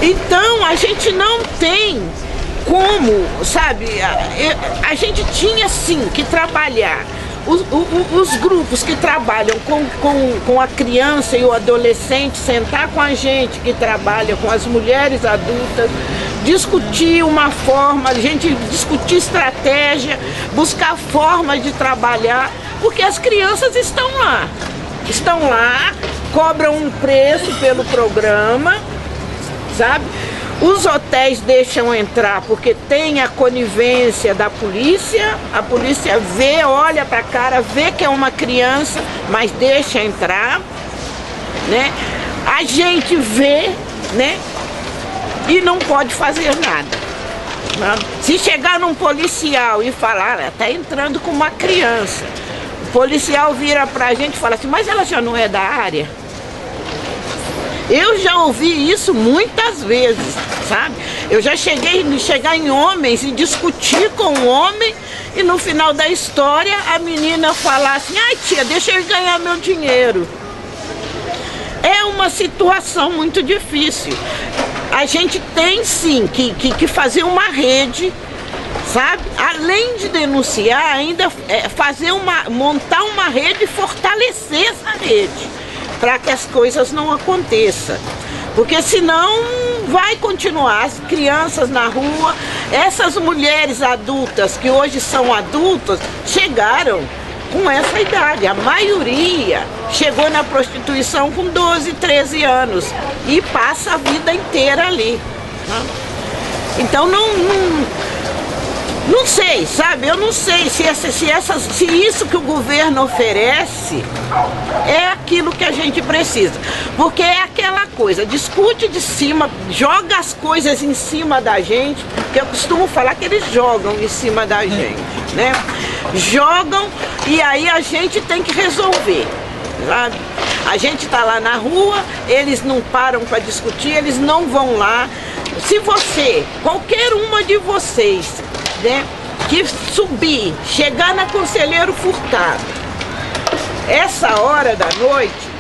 Então a gente não tem como, sabe, a gente tinha sim que trabalhar. Os grupos que trabalham com a criança e o adolescente, sentar com a gente que trabalha com as mulheres adultas, discutir uma forma, a gente discutir estratégia, buscar formas de trabalhar, porque as crianças estão lá, cobram um preço pelo programa, sabe? Os hotéis deixam entrar porque tem a conivência da polícia, a polícia vê, olha para a cara, vê que é uma criança, mas deixa entrar, né? A gente vê, né? E não pode fazer nada. Né? Se chegar num policial e falar, está entrando com uma criança, o policial vira para a gente e fala assim, mas ela já não é da área? Eu já ouvi isso muitas vezes, sabe? Eu já chegar em homens e discutir com um homem e no final da história a menina falar assim, ai tia, deixa eu ganhar meu dinheiro. É uma situação muito difícil. A gente tem sim que fazer uma rede, sabe? Além de denunciar, ainda montar uma rede e fortalecer essa rede, para que as coisas não aconteçam. Porque senão vai continuar as crianças na rua, essas mulheres adultas que hoje são adultas, chegaram com essa idade. A maioria chegou na prostituição com 12, 13 anos e passa a vida inteira ali. Então não sei, sabe? Eu não sei se isso que o governo oferece é aquilo que a gente precisa. Porque é aquela coisa, discute de cima, joga as coisas em cima da gente, que eu costumo falar que eles jogam em cima da gente, né? Jogam e aí a gente tem que resolver, sabe? A gente tá lá na rua, eles não param para discutir, eles não vão lá. Se você, qualquer uma de vocês, né, que subir, chegar na Conselheiro Furtado, essa hora da noite,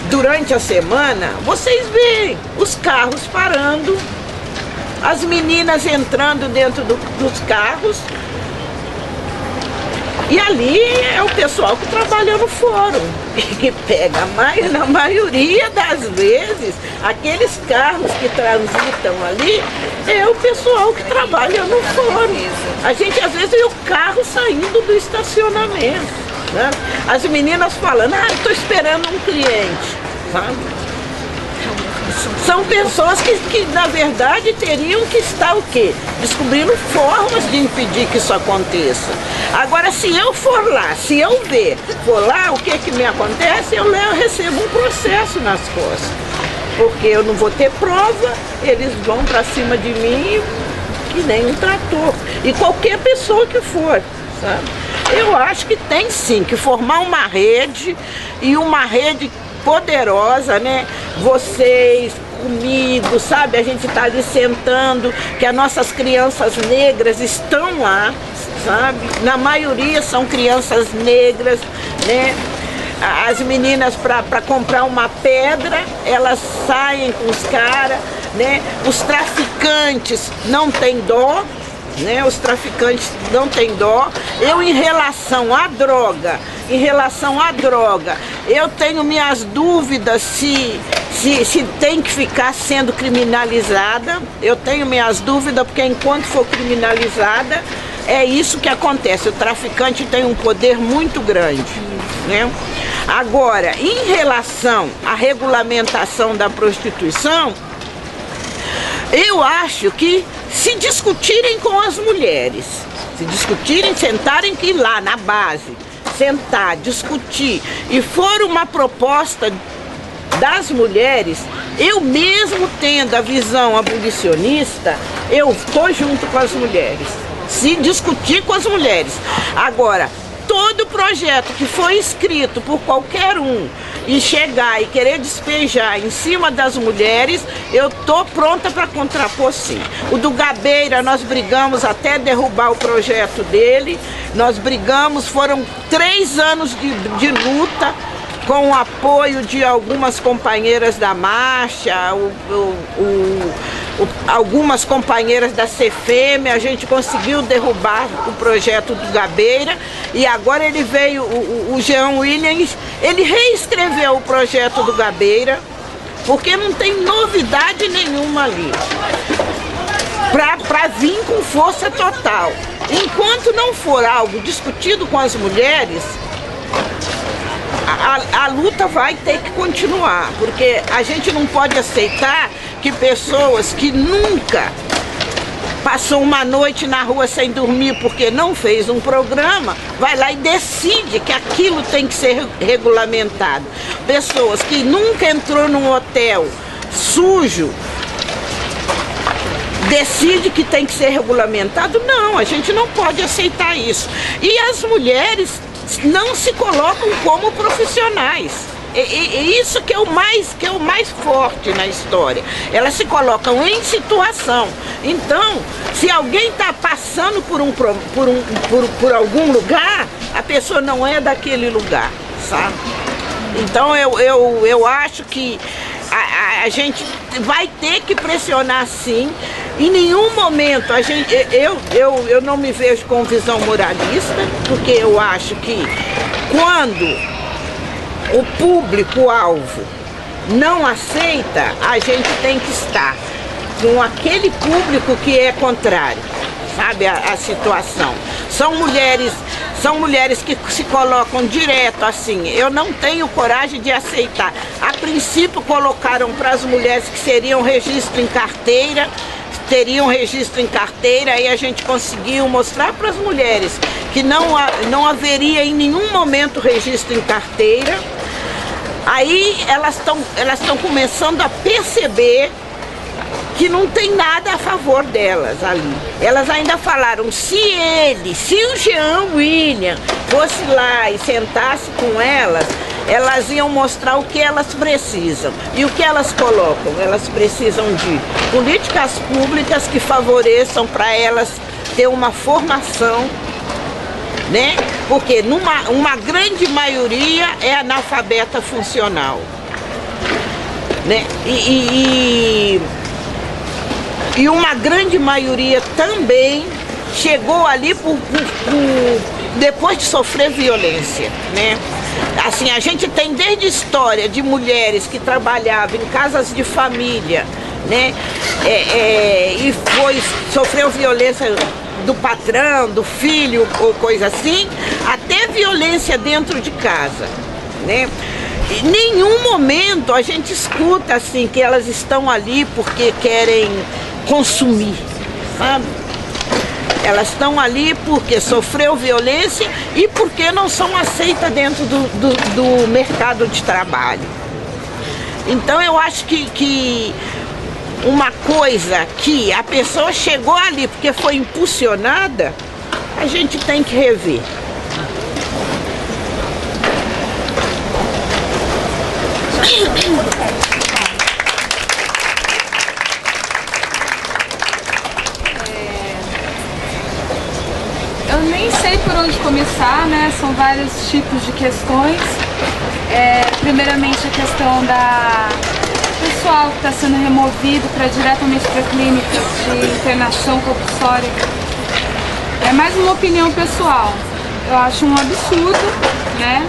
durante a semana, vocês veem os carros parando, as meninas entrando dentro dos carros, e ali é o pessoal que trabalha no fórum, que pega, na maioria das vezes, aqueles carros que transitam ali, é o pessoal que trabalha no fórum. A gente às vezes vê o carro saindo do estacionamento, né? As meninas falando, estou esperando um cliente, sabe? São pessoas que na verdade teriam que estar o quê? Descobrindo formas de impedir que isso aconteça. Agora, se eu for lá, se eu for lá, o que me acontece? Eu recebo um processo nas costas. Porque eu não vou ter prova, eles vão para cima de mim que nem um trator. E qualquer pessoa que for, sabe? Eu acho que tem sim que formar uma rede, e uma rede poderosa, né? Vocês, comigo, sabe? A gente tá ali sentando, que as nossas crianças negras estão lá, sabe? Na maioria são crianças negras, né? As meninas para comprar uma pedra, elas saem com os caras, né? Os traficantes não têm dó, né? Os traficantes não têm dó. Eu, em relação à droga, eu tenho minhas dúvidas se tem que ficar sendo criminalizada. Eu tenho minhas dúvidas, porque enquanto for criminalizada, é isso que acontece. O traficante tem um poder muito grande, né? Agora, em relação à regulamentação da prostituição, eu acho que se discutirem com as mulheres, sentarem que ir lá na base, sentar, discutir, e for uma proposta das mulheres, eu mesmo tendo a visão abolicionista, eu estou junto com as mulheres, se discutir com as mulheres. Agora, todo projeto que for escrito por qualquer um e chegar e querer despejar em cima das mulheres, eu tô pronta para contrapor sim. O do Gabeira, nós brigamos até derrubar o projeto dele, nós brigamos, foram 3 anos de luta, com o apoio de algumas companheiras da marcha, algumas companheiras da CFM, a gente conseguiu derrubar o projeto do Gabeira, e agora ele veio, o Jean Williams, ele reescreveu o projeto do Gabeira, porque não tem novidade nenhuma ali, para vir com força total. Enquanto não for algo discutido com as mulheres, a luta vai ter que continuar, porque a gente não pode aceitar que pessoas que nunca passou uma noite na rua sem dormir porque não fez um programa, vai lá e decide que aquilo tem que ser regulamentado. Pessoas que nunca entrou num hotel sujo, decide que tem que ser regulamentado. Não, a gente não pode aceitar isso. E as mulheres não se colocam como profissionais. E isso que é o mais forte na história. Elas se colocam em situação. Então, se alguém está passando por algum lugar, a pessoa não é daquele lugar, sabe? Então eu acho que a gente vai ter que pressionar, sim. Em nenhum momento eu não me vejo com visão moralista, porque eu acho que quando o público-alvo não aceita, a gente tem que estar com aquele público que é contrário, sabe, a situação. São mulheres que se colocam direto assim. Eu não tenho coragem de aceitar. A princípio colocaram para as mulheres que teriam registro em carteira, e a gente conseguiu mostrar para as mulheres que não haveria em nenhum momento registro em carteira. Aí elas estão começando a perceber que não tem nada a favor delas ali. Elas ainda falaram, se o Jean Williams fosse lá e sentasse com elas, elas iam mostrar o que elas precisam. E o que elas colocam? Elas precisam de políticas públicas que favoreçam para elas ter uma formação, né? Porque uma grande maioria é analfabeta funcional, né? E uma grande maioria também chegou ali depois de sofrer violência, né? Assim, a gente tem desde história de mulheres que trabalhavam em casas de família, né? E sofreu violência do patrão, do filho ou coisa assim, até violência dentro de casa, né? Em nenhum momento a gente escuta assim que elas estão ali porque querem consumir, sabe? Elas estão ali porque sofreu violência e porque não são aceitas dentro do mercado de trabalho. Então eu acho que uma coisa que a pessoa chegou ali porque foi impulsionada, a gente tem que rever. Eu nem sei por onde começar, né? São vários tipos de questões. Primeiramente a questão da pessoal que está sendo removido diretamente para clínicas de internação compulsória. É mais uma opinião pessoal. Eu acho um absurdo, né?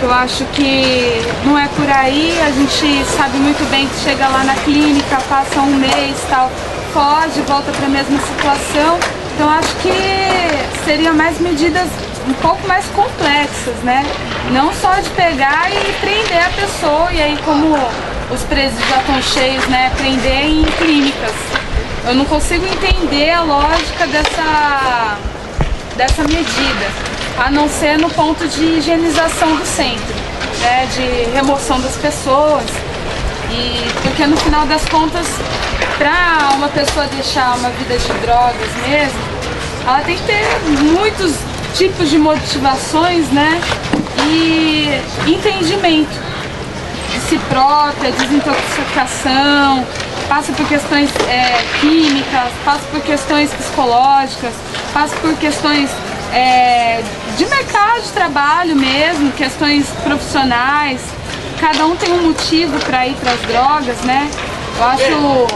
Eu acho que não é por aí, a gente sabe muito bem que chega lá na clínica, passa um mês, tal, foge, volta para a mesma situação. Então acho que seriam mais medidas um pouco mais complexas, né? Não só de pegar e prender a pessoa, e aí como os presídios já estão cheios, né, prender em clínicas. Eu não consigo entender a lógica dessa medida, a não ser no ponto de higienização do centro, né, de remoção das pessoas. E porque no final das contas, para uma pessoa deixar uma vida de drogas mesmo, ela tem que ter muitos tipos de motivações, né, e entendimento de si própria, desintoxicação, passa por questões químicas, passa por questões psicológicas, passa por questões de mercado de trabalho mesmo, questões profissionais. Cada um tem um motivo para ir para as drogas, né? Eu acho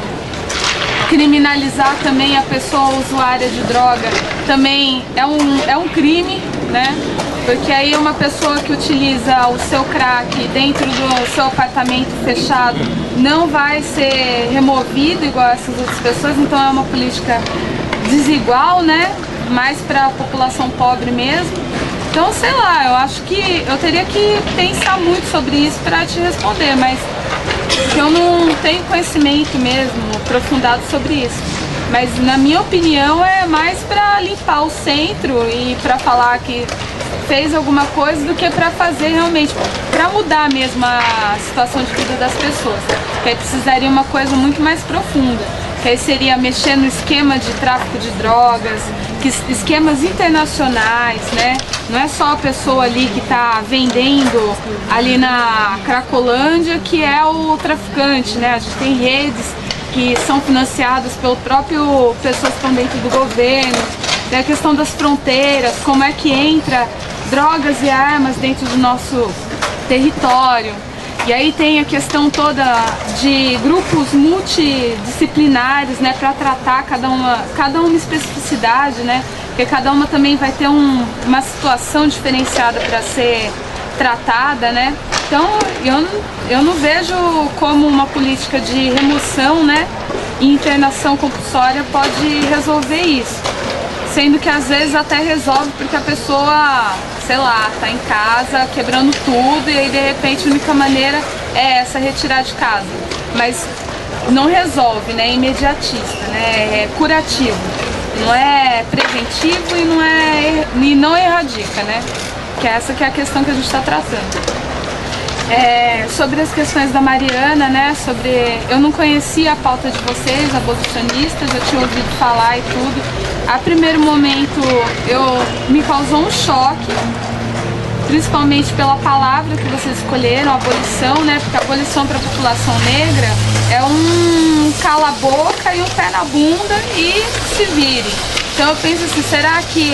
criminalizar também a pessoa usuária de droga também é um crime, né? Porque aí uma pessoa que utiliza o seu crack dentro do seu apartamento fechado não vai ser removido igual essas outras pessoas, então é uma política desigual, né? Mais para a população pobre mesmo. Então, sei lá, eu acho que eu teria que pensar muito sobre isso para te responder, mas eu não tenho conhecimento mesmo aprofundado sobre isso. Mas na minha opinião é mais para limpar o centro e para falar que fez alguma coisa do que para fazer realmente, para mudar mesmo a situação de vida das pessoas. Que aí precisaria uma coisa muito mais profunda. Que aí seria mexer no esquema de tráfico de drogas, esquemas internacionais, né? Não é só a pessoa ali que está vendendo ali na Cracolândia que é o traficante, né? A gente tem redes que são financiadas pelo próprio pessoas que estão dentro do governo. Tem a questão das fronteiras, como é que entra drogas e armas dentro do nosso território. E aí tem a questão toda de grupos multidisciplinares, né, para tratar cada uma especificidade, né, porque cada uma também vai ter uma situação diferenciada para ser tratada, né. Então eu não vejo como uma política de remoção, né, e internação compulsória pode resolver isso. Sendo que às vezes até resolve porque a pessoa, sei lá, tá em casa quebrando tudo e aí de repente a única maneira é essa, retirar de casa. Mas não resolve, né? É imediatista, né? É curativo. Não é preventivo e não erradica, né? Que é essa que é a questão que a gente está tratando. Sobre as questões da Mariana, né? Eu não conhecia a pauta de vocês, abolicionistas, eu tinha ouvido falar e tudo. A primeiro momento me causou um choque, principalmente pela palavra que vocês escolheram, abolição, né? Porque a abolição para a população negra é um cala-boca e um pé na bunda e se vire. Então eu penso assim, será que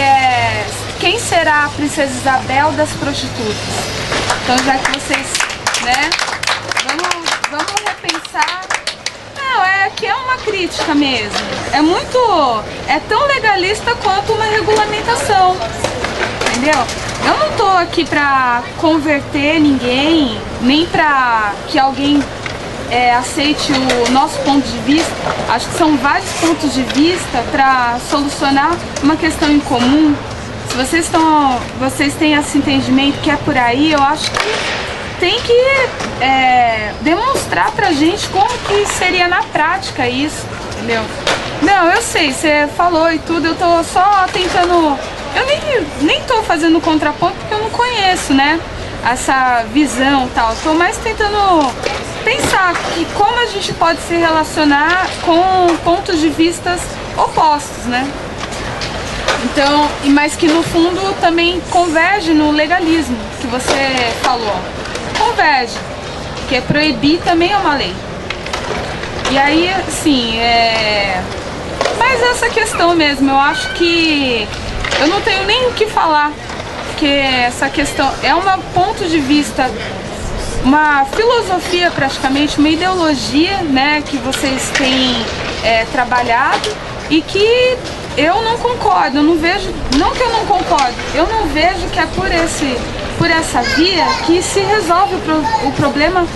quem será a Princesa Isabel das prostitutas? Então já que vocês, né, vamos repensar. Não, que é uma crítica mesmo. É tão legalista quanto uma regulamentação, entendeu? Eu não tô aqui pra converter ninguém, nem pra que alguém aceite o nosso ponto de vista. Acho que são vários pontos de vista para solucionar uma questão em comum. Se vocês têm esse entendimento que é por aí, eu acho que tem que demonstrar pra gente como que seria na prática isso, entendeu? Não, eu sei, você falou e tudo, eu tô só tentando... Eu nem tô fazendo contraponto porque eu não conheço, né, essa visão e tal. Tô mais tentando pensar que como a gente pode se relacionar com pontos de vistas opostos, né? Então, mas que no fundo também converge no legalismo que você falou. Converge, que proibir também é uma lei. E aí, assim, mas essa questão mesmo, eu acho que eu não tenho nem o que falar, porque essa questão é um ponto de vista, uma filosofia praticamente, uma ideologia, né, que vocês têm trabalhado e que eu não concordo, eu não vejo, não que eu não concordo, eu não vejo que é por essa via que se resolve o problema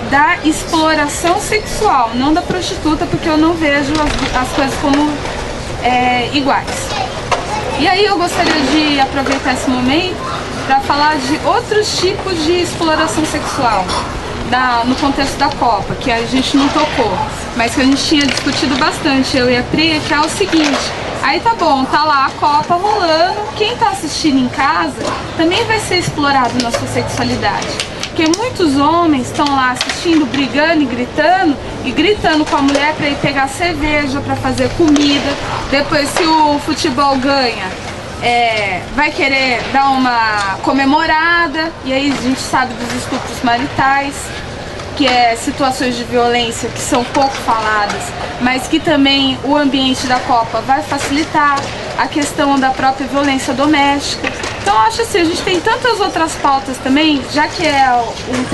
da exploração sexual, não da prostituta, porque eu não vejo as coisas como iguais. E aí eu gostaria de aproveitar esse momento para falar de outros tipos de exploração sexual no contexto da Copa, que a gente não tocou, mas que a gente tinha discutido bastante, eu e a Pri, que é o seguinte: aí tá bom, tá lá a Copa rolando, quem tá assistindo em casa também vai ser explorado na sua sexualidade. Porque muitos homens estão lá assistindo, brigando e gritando com a mulher para ir pegar cerveja, para fazer comida. Depois, se o futebol ganha, vai querer dar uma comemorada, e aí a gente sabe dos estupros maritais. que é situações de violência que são pouco faladas, mas que também o ambiente da Copa vai facilitar, a questão da própria violência doméstica. Então acho assim, a gente tem tantas outras pautas também, já que é um tema